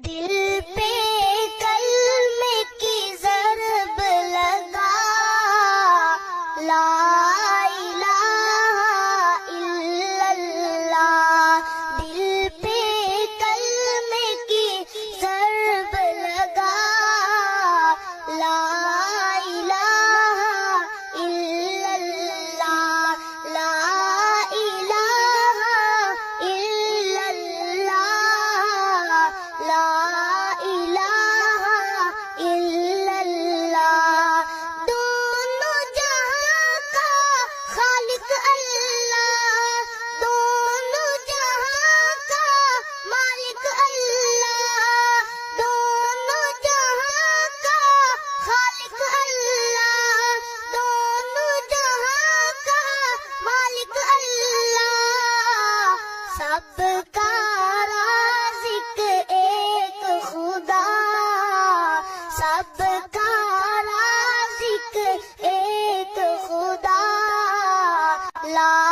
دل پہ کلمے کی ضرب لگا، لا الہ الا اللہ، دل پہ کلمے کی ضرب لگا، لا الہ الا اللہ، لا الہ الا اللہ، لا الہ الا اللہ، دونوں جہاں کا خالق اللہ، دونوں جہاں کا مالک اللہ، دونوں جہاں کا خالق اللہ، دونوں جہاں کا مالک اللہ، سب کا رازق ایک خدا، سب کا رازق ایک خدا، لا